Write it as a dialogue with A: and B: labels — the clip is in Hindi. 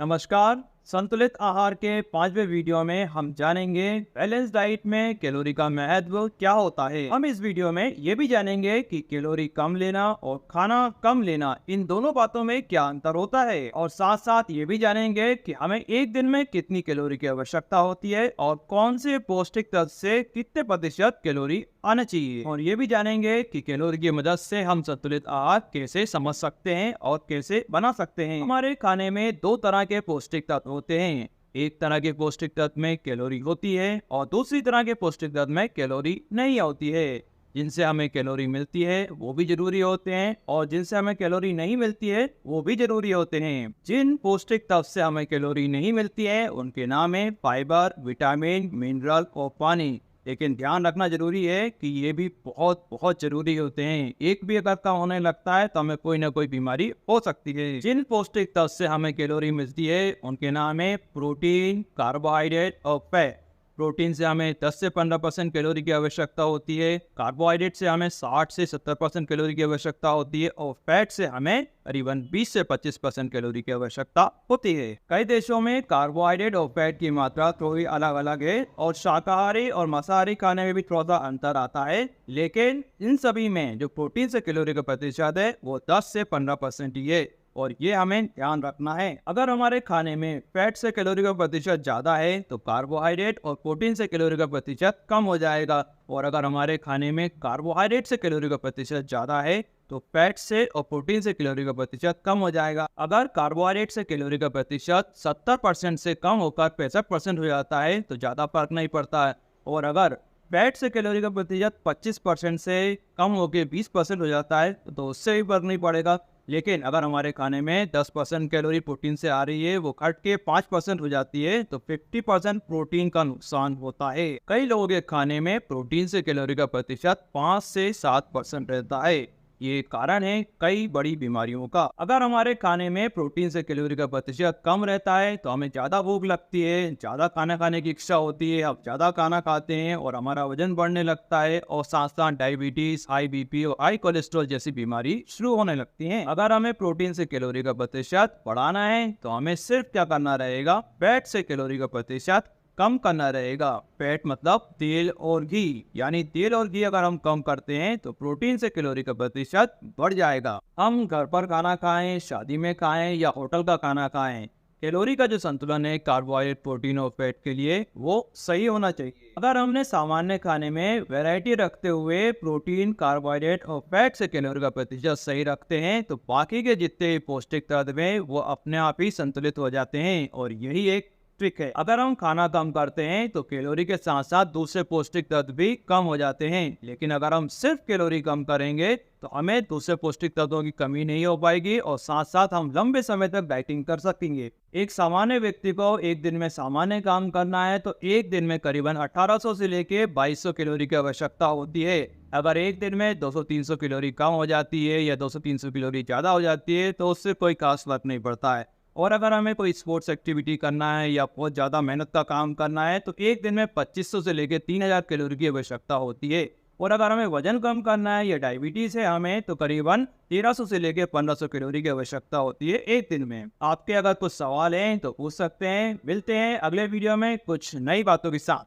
A: नमस्कार। संतुलित आहार के 5वें वीडियो में हम जानेंगे बैलेंस डाइट में कैलोरी का महत्व क्या होता है। हम इस वीडियो में ये भी जानेंगे कि कैलोरी कम लेना और खाना कम लेना इन दोनों बातों में क्या अंतर होता है, और साथ साथ ये भी जानेंगे कि हमें एक दिन में कितनी कैलोरी की आवश्यकता होती है और कौन से पौष्टिक तत्व से कितने प्रतिशत कैलोरी आना चाहिए। और ये भी जानेंगे कि कैलोरी की मदद से हम संतुलित आहार कैसे समझ सकते हैं और कैसे बना सकते हैं। हमारे खाने में दो तरह के पौष्टिक तत्व होते हैं। एक तरह के पौष्टिक तत्व में कैलोरी होती है और दूसरी तरह के पौष्टिक तत्व में कैलोरी नहीं होती है। जिनसे हमें कैलोरी मिलती है वो भी जरूरी होते हैं और जिनसे हमें कैलोरी नहीं मिलती है वो भी जरूरी होते हैं। जिन पौष्टिक तत्व से हमें कैलोरी नहीं मिलती है उनके नाम है फाइबर, विटामिन, मिनरल और पानी। लेकिन ध्यान रखना जरूरी है कि ये भी बहुत बहुत जरूरी होते हैं। एक भी अगर कम होने लगता है तो हमें कोई ना कोई बीमारी हो सकती है। जिन पौष्टिक तत्व से हमें कैलोरी मिलती है उनके नाम है प्रोटीन, कार्बोहाइड्रेट और फैट। प्रोटीन से हमें 10 से 15% कैलोरी की आवश्यकता होती है, कार्बोहाइड्रेट से हमें 60 से 70% कैलोरी की आवश्यकता होती है और फैट से हमें करीबन 20 से 25% कैलोरी की आवश्यकता होती है। कई देशों में कार्बोहाइड्रेट और फैट की मात्रा थोड़ी अलग अलग है और शाकाहारी और मांसाहारी खाने में भी थोड़ा सा अंतर आता है, लेकिन इन सभी में जो प्रोटीन से कैलोरी का प्रतिशत है वो 10 से 15% ही है और ये हमें ध्यान रखना है। अगर हमारे खाने में फैट से कैलोरी का प्रतिशत ज्यादा है तो कार्बोहाइड्रेट और प्रोटीन से कैलोरी का प्रतिशत कम हो जाएगा, और अगर हमारे खाने में कार्बोहाइड्रेट से कैलोरी का प्रतिशत ज्यादा है तो फैट से और प्रोटीन से कैलोरी का प्रतिशत कम हो जाएगा। अगर कार्बोहाइड्रेट से कैलोरी का प्रतिशत 70% से कम होकर 65% हो जाता है तो ज्यादा फर्क नहीं पड़ता है, और अगर फैट से कैलोरी का प्रतिशत 25% से कम होकर 20% हो जाता है तो उससे भी फर्क नहीं पड़ेगा। लेकिन अगर हमारे खाने में 10% कैलोरी प्रोटीन से आ रही है वो घट के 5% हो जाती है तो 50% प्रोटीन का नुकसान होता है। कई लोगों के खाने में प्रोटीन से कैलोरी का प्रतिशत 5 से 7% रहता है। ये कारण है कई बड़ी बीमारियों का। अगर हमारे खाने में प्रोटीन से कैलोरी का प्रतिशत कम रहता है तो हमें ज्यादा भूख लगती है, ज्यादा खाना खाने की इच्छा होती है, हम ज्यादा खाना खाते हैं और हमारा वजन बढ़ने लगता है और साथ साथ डायबिटीज, हाई बीपी और हाई कोलेस्ट्रॉल जैसी बीमारी शुरू होने लगती है। अगर हमें प्रोटीन से कैलोरी का प्रतिशत बढ़ाना है तो हमें सिर्फ क्या करना रहेगा, फैट से कैलोरी का प्रतिशत कम करना रहेगा। फैट मतलब तेल और घी, यानी तेल और घी अगर हम कम करते हैं तो प्रोटीन से कैलोरी का प्रतिशत बढ़ जाएगा। हम घर पर खाना खाएं, शादी में खाएं या होटल का खाना खाएं, कैलोरी का जो संतुलन है कार्बोहाइड्रेट, प्रोटीन और फैट के लिए वो सही होना चाहिए। अगर हमने सामान्य खाने में वैरायटी रखते हुए प्रोटीन, कार्बोहाइड्रेट और फैट से कैलोरी का प्रतिशत सही रखते हैं तो बाकी के जितने पौष्टिक तत्व हैं वो अपने आप ही संतुलित हो जाते हैं, और यही एक ट्रिक है। अगर हम खाना कम करते हैं तो कैलोरी के साथ साथ दूसरे पौष्टिक तत्व भी कम हो जाते हैं, लेकिन अगर हम सिर्फ कैलोरी कम करेंगे तो हमें दूसरे पौष्टिक तत्वों की कमी नहीं हो पाएगी और साथ साथ हम लंबे समय तक डाइटिंग कर सकेंगे। एक सामान्य व्यक्ति को एक दिन में सामान्य काम करना है तो एक दिन में करीबन 1800 से लेके 2200 कैलोरी की आवश्यकता होती है। अगर एक दिन में 200-300 कैलोरी कम हो जाती है या 200-300 कैलोरी ज्यादा हो जाती है तो उससे कोई खास फर्क नहीं पड़ता है। और अगर हमें कोई स्पोर्ट्स एक्टिविटी करना है या बहुत ज़्यादा मेहनत का काम करना है तो एक दिन में 2500 से लेकर 3000 कैलोरी की आवश्यकता होती है। और अगर हमें वजन कम करना है या डायबिटीज़ है हमें तो करीबन 1300 से लेकर 1500 कैलोरी की आवश्यकता होती है एक दिन में। आपके अगर कुछ सवाल हैं तो पूछ सकते हैं। मिलते हैं अगले वीडियो में कुछ नई बातों के साथ।